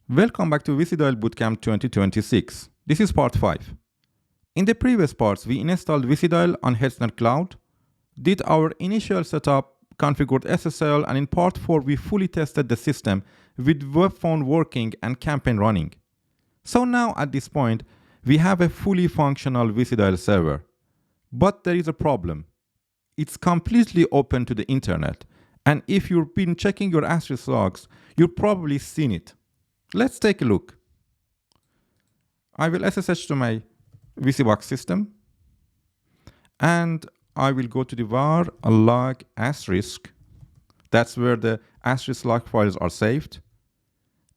Welcome back to VICIDIAL Bootcamp 2026. This is part 5. In the previous parts, we installed VICIDIAL on Hetzner Cloud, did our initial setup, configured SSL, and in part 4, we fully tested the system with web phone working and campaign running. So now at this point, we have a fully functional VICIDIAL server. But there is a problem. It's completely open to the internet. And if you've been checking your Asterisk logs, you've probably seen it. Let's take a look. I will SSH to my VCBox system and I will go to the var log asterisk. That's where the asterisk log files are saved.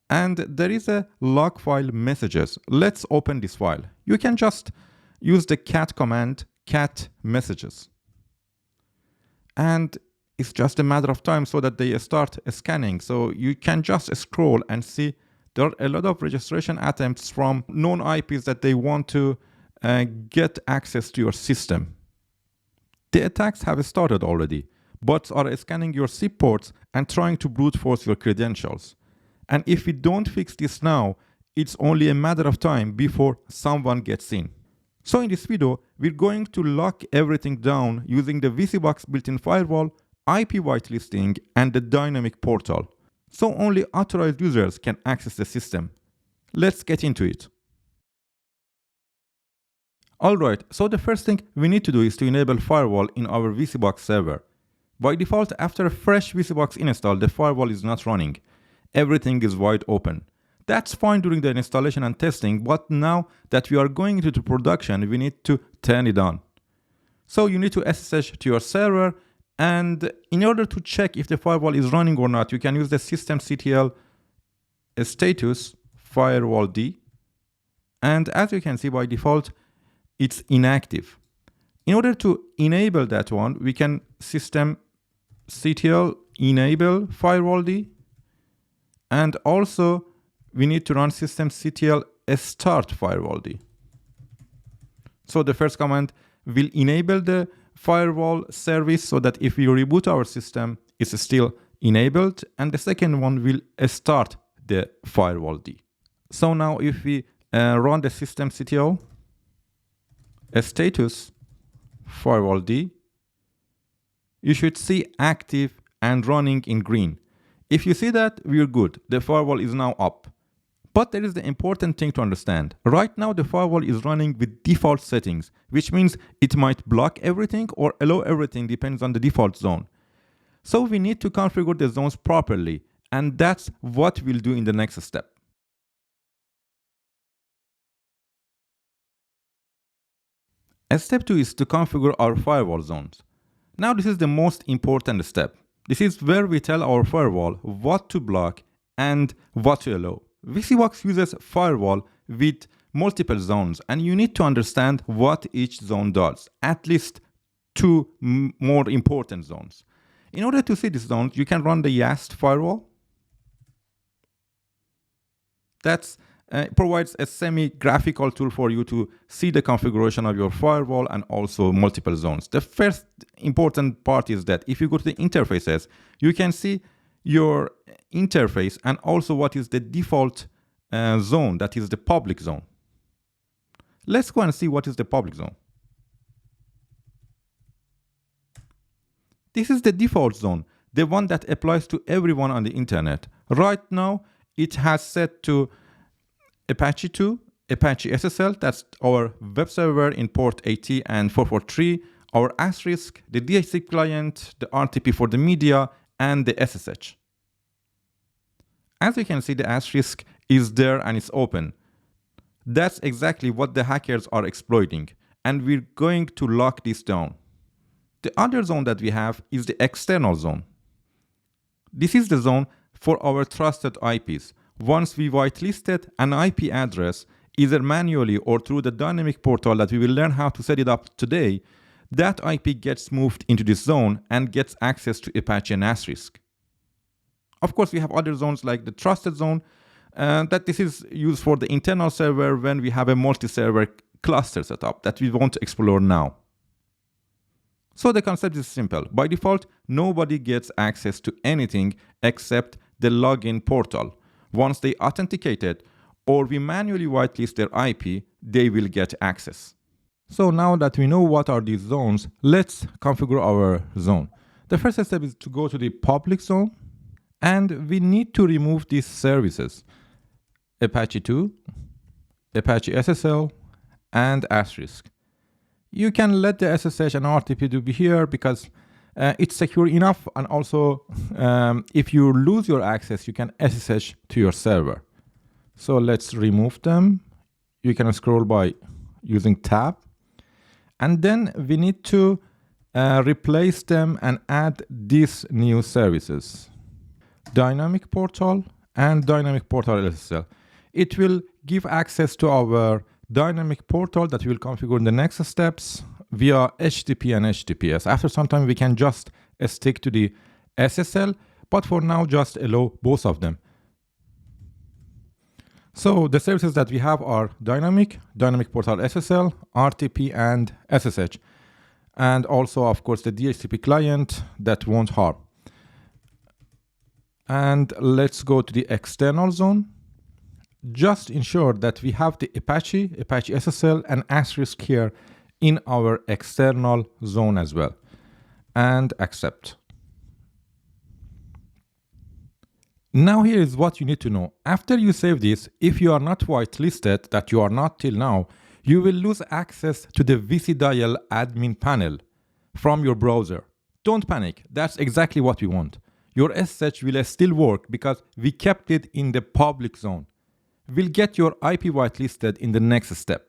And there is a log file messages. Let's open this file. You can just use the cat command, cat messages. And it's just a matter of time so that they start scanning. So you can just scroll and see there are a lot of registration attempts from known IPs that they want to get access to your system. The attacks have started already. Bots are scanning your SIP ports and trying to brute force your credentials. And if we don't fix this now, it's only a matter of time before someone gets in. So in this video, we're going to lock everything down using the VCBox built-in firewall, IP whitelisting, and the dynamic portal. So only authorized users can access the system. Let's get into it. Alright, so the first thing we need to do is to enable firewall in our VCBox server. By default, after a fresh VCBox install, the firewall is not running. Everything is wide open. That's fine during the installation and testing, but now that we are going into the production, we need to turn it on. So you need to SSH to your server. And in order to check if the firewall is running or not, you can use the systemctl status firewalld. And as you can see, by default, it's inactive. In order to enable that one, we can systemctl enable firewalld. And also, we need to run systemctl start firewalld. So the first command will enable the firewall service so that if we reboot our system, it's still enabled. And the second one will start the firewalld. So now if we run the systemctl status firewalld, you should see active and running in green. If you see that, we're good. The firewall is now up. But there is the important thing to understand. Right now, the firewall is running with default settings, which means it might block everything or allow everything, depends on the default zone. So we need to configure the zones properly, and that's what we'll do in the next step. Step 2 is to configure our firewall zones. Now this is the most important step. This is where we tell our firewall what to block and what to allow. VCBox uses firewall with multiple zones, and you need to understand what each zone does, at least two more important zones. In order to see these zones, you can run the YAST firewall. That provides a semi-graphical tool for you to see the configuration of your firewall and also multiple zones. The first important part is that if you go to the interfaces, you can see your interface and also what is the default zone, that is the public zone. Let's go and see what is the public zone. This is the default zone, the one that applies to everyone on the internet. Right now, it has set to Apache 2, Apache SSL, that's our web server in port 80 and 443, our asterisk, the DHCP client, the RTP for the media, and the SSH. As you can see, the asterisk is there and it's open. That's exactly what the hackers are exploiting, and we're going to lock this down. The other zone that we have is the external zone. This is the zone for our trusted IPs. Once we whitelisted an IP address, either manually or through the dynamic portal that we will learn how to set it up today, that IP gets moved into this zone and gets access to Apache and asterisk. Of course, we have other zones like the trusted zone, that this is used for the internal server when we have a multi-server cluster setup that we want to explore now. So the concept is simple. By default, nobody gets access to anything except the login portal. Once they authenticated or we manually whitelist their IP, they will get access. So now that we know what are these zones, let's configure our zone. The first step is to go to the public zone, and we need to remove these services: Apache 2, Apache SSL, and asterisk. You can let the SSH and RTP to be here because it's secure enough, and also if you lose your access, you can SSH to your server. So let's remove them. You can scroll by using tab, and then we need to replace them and add these new services: Dynamic Portal and Dynamic Portal SSL. It will give access to our dynamic portal that we will configure in the next steps via HTTP and HTTPS. After some time, we can just stick to the SSL, but for now, just allow both of them. So the services that we have are Dynamic Portal SSL, RTP, and SSH. And also, of course, the DHCP client that won't harm. And let's go to the external zone. Just ensure that we have the Apache SSL, and asterisk here in our external zone as well. And accept. Now here is what you need to know. After you save this, if you are not whitelisted, that you are not till now, you will lose access to the VICIDIAL admin panel from your browser. Don't panic, that's exactly what we want. Your SSH will still work because we kept it in the public zone. We'll get your IP whitelisted in the next step.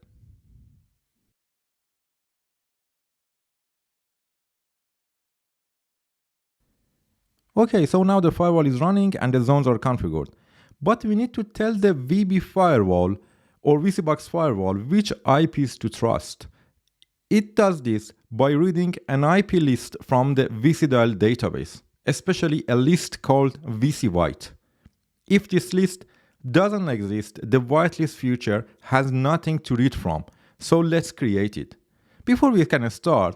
Okay, so now the firewall is running and the zones are configured. But we need to tell the VB firewall or VCBox firewall which IPs to trust. It does this by reading an IP list from the VICIDIAL database, especially a list called VCWhite. If this list doesn't exist, the whitelist feature has nothing to read from. So let's create it. Before we can start,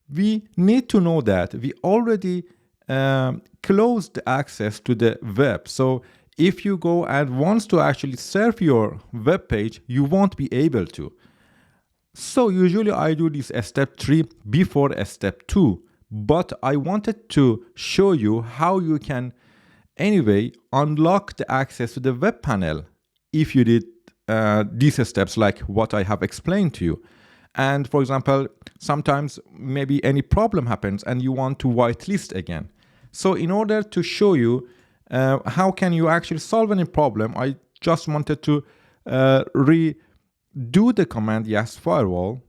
we need to know that we already closed access to the web. So if you go and wants to actually serve your web page, you won't be able to. So usually I do this step 3 before step 2, but I wanted to show you how you can anyway unlock the access to the web panel if you did these steps like what I have explained to you. And for example, sometimes maybe any problem happens and you want to whitelist again. So in order to show you how can you actually solve any problem, I just wanted to redo the command yes firewall,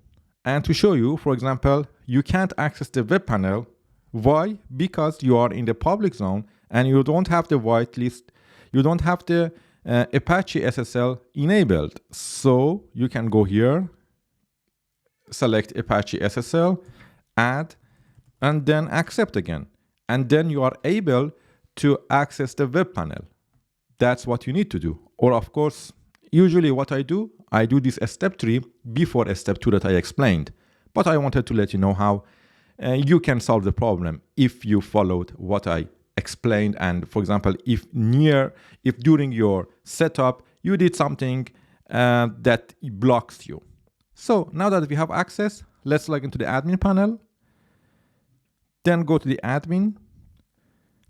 and to show you, for example, you can't access the web panel. Why? Because you are in the public zone and you don't have the whitelist, you don't have the Apache SSL enabled. So you can go here, select Apache SSL, add, and then accept again. And then you are able to access the web panel. That's what you need to do. Or of course, usually what I do this step 3 before step 2 that I explained. But I wanted to let you know how you can solve the problem if you followed what I explained. And for example, if during your setup, you did something that blocks you. So now that we have access, let's log into the admin panel. Then go to the admin,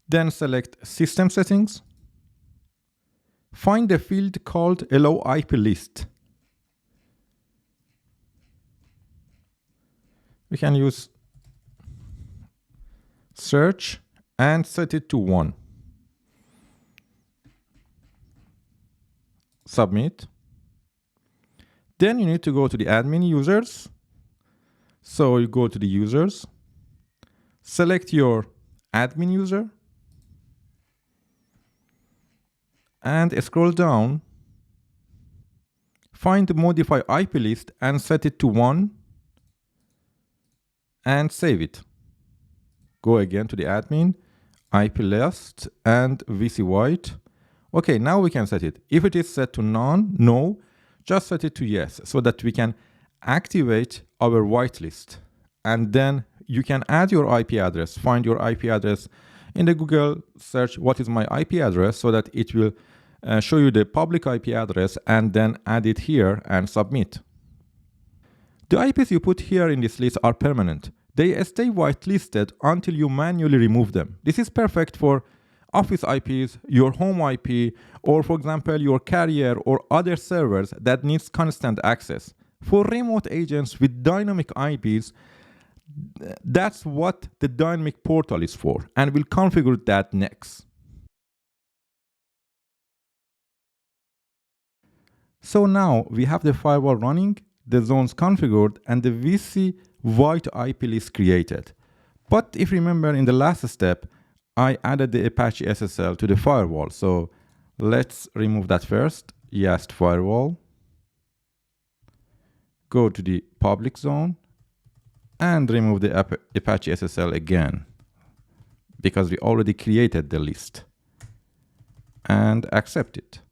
then select System Settings. Find the field called Allow IP List. We can use search and set it to 1. Submit. Then you need to go to the admin users. So you go to the users. Select your admin user and scroll down. Find the modify IP list and set it to 1 and save it. Go again to the admin, IP list and VCWhite. Okay, now we can set it. If it is set to none, no, just set it to yes so that we can activate our whitelist. And then you can add your IP address, find your IP address in the Google search, what is my IP address, so that it will show you the public IP address and then add it here and submit. The IPs you put here in this list are permanent. They stay whitelisted until you manually remove them. This is perfect for office IPs, your home IP, or for example, your carrier or other servers that needs constant access. For remote agents with dynamic IPs, that's what the dynamic portal is for, and we'll configure that next. So now we have the firewall running, the zones configured, and the VC white IP list created. But if you remember in the last step, I added the Apache SSL to the firewall. So let's remove that first. Yes, firewall. Go to the public zone and remove the Apache SSL again, because we already created the list, and accept it.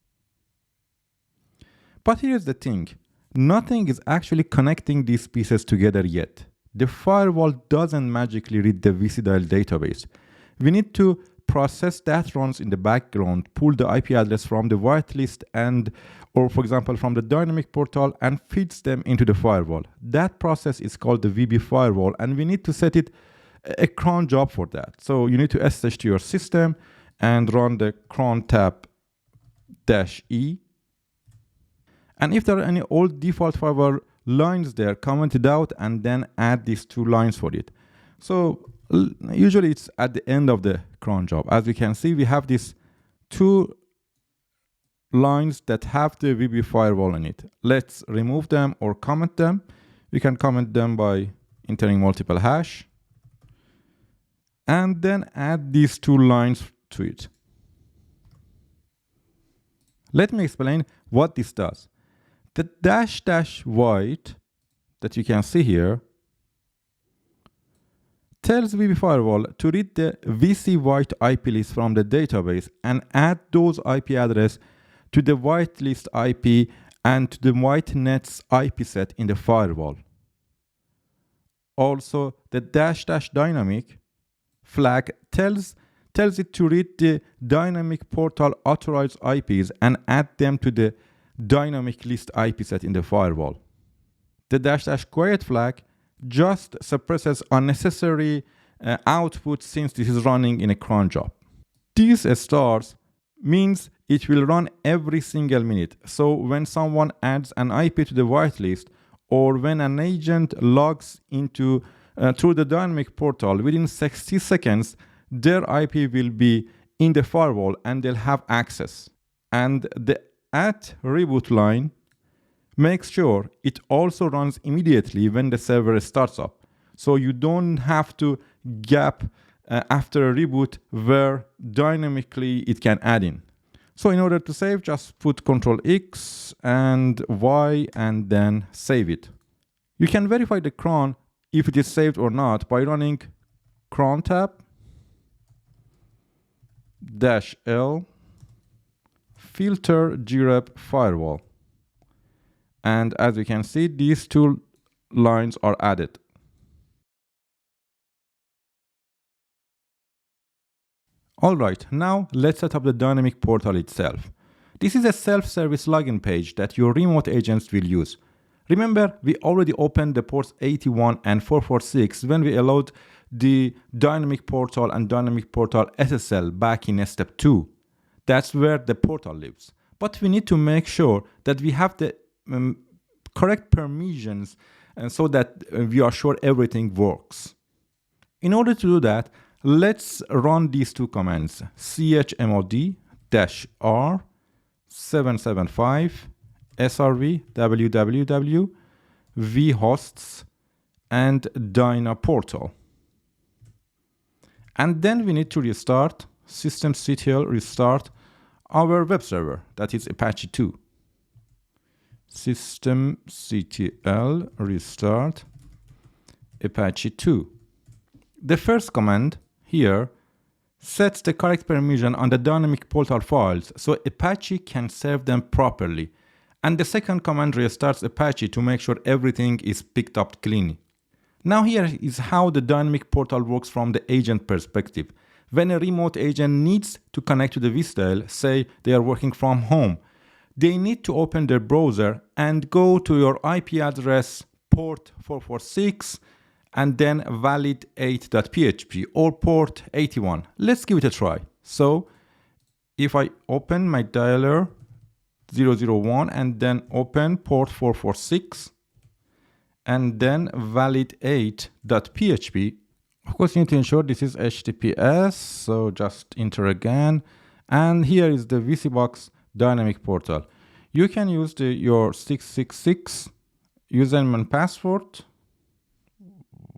But here's the thing. Nothing is actually connecting these pieces together yet. The firewall doesn't magically read the VICIDIAL database. We need to process that runs in the background, pull the IP address from the whitelist or for example from the dynamic portal, and feeds them into the firewall. That process is called the VB firewall, and we need to set it a cron job for that. So you need to SSH to your system and run the cron tab -e. And if there are any old default firewall lines there, comment it out and then add these 2 lines for it. So usually it's at the end of the cron job. As we can see, we have these 2 lines that have the VB firewall in it. Let's remove them or comment them. We can comment them by entering multiple hash and then add these 2 lines to it. Let me explain what this does. The --white that you can see here tells VB Firewall to read the VC white IP list from the database and add those IP address to the whitelist IP and to the whitenet's IP set in the firewall. Also, the --dynamic flag tells it to read the dynamic portal authorized IPs and add them to the dynamic list IP set in the firewall. The --quiet flag just suppresses unnecessary output since this is running in a cron job. These stars means it will run every single minute. So when someone adds an IP to the whitelist, or when an agent logs into through the dynamic portal, within 60 seconds, their IP will be in the firewall and they'll have access. And the @reboot line makes sure it also runs immediately when the server starts up. So you don't have to gap after a reboot where dynamically it can add in. So in order to save, just put Ctrl X and Y and then save it. You can verify the cron if it is saved or not by running cron tab -L filter grep firewall. And as you can see, these 2 lines are added. All right, now let's set up the dynamic portal itself. This is a self-service login page that your remote agents will use. Remember, we already opened the ports 81 and 446 when we allowed the dynamic portal and dynamic portal SSL back in step 2. That's where the portal lives. But we need to make sure that we have the correct permissions and so that we are sure everything works. In order to do that, let's run these 2 commands: chmod-r 775 srv www vhosts and dynaportal. And then we need to restart systemctl restart our web server, that is Apache 2. Systemctl restart Apache 2. The first command here sets the correct permission on the dynamic portal files so Apache can serve them properly. And the second command restarts Apache to make sure everything is picked up cleanly. Now here is how the dynamic portal works from the agent perspective. When a remote agent needs to connect to the VICIDIAL, say they are working from home, they need to open their browser and go to your IP address port 446 and then valid8.php or port 81. Let's give it a try. So if I open my dialer 001 and then open port 446 and then valid8.php, of course you need to ensure this is HTTPS, so just enter again. And here is the VCBox dynamic portal. You can use your 666 username and password.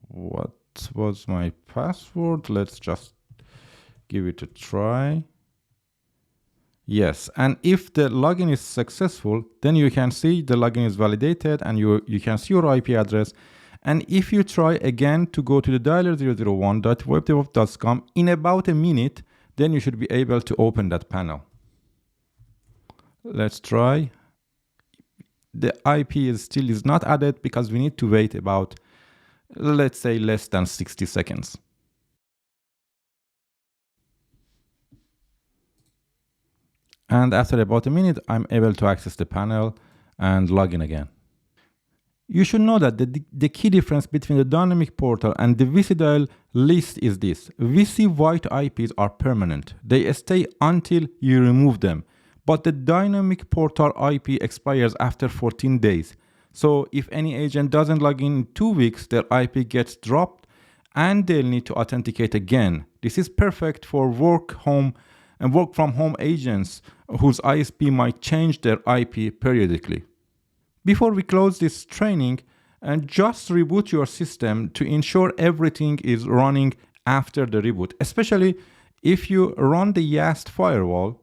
What was my password? Let's just give it a try. Yes, and if the login is successful, then you can see the login is validated and you can see your IP address. And if you try again to go to the dialer001.webdev.com in about a minute, then you should be able to open that panel. Let's try. The IP is not added because we need to wait about, let's say, less than 60 seconds. And after about a minute, I'm able to access the panel and log in again. You should know that the key difference between the dynamic portal and the VICIDIAL list is this. VC white IPs are permanent. They stay until you remove them. But the dynamic portal IP expires after 14 days. So if any agent doesn't log in 2 weeks, their IP gets dropped and they'll need to authenticate again. This is perfect for work from home agents whose ISP might change their IP periodically. Before we close this training, just reboot your system to ensure everything is running after the reboot, especially if you run the YAST firewall.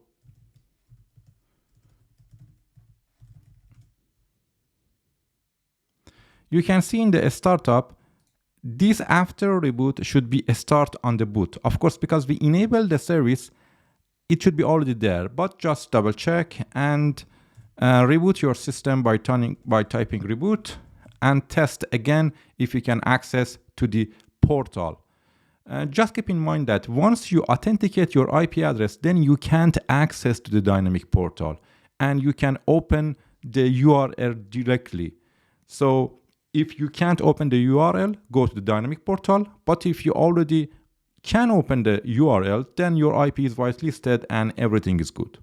You can see in the startup, this after reboot should be a start on the boot. Of course, because we enable the service, it should be already there, but just double check and reboot your system by typing reboot and test again if you can access to the portal. Just keep in mind that once you authenticate your IP address, then you can't access to the dynamic portal and you can open the URL directly. So if you can't open the URL, go to the dynamic portal. But if you already can open the URL, then your IP is whitelisted and everything is good.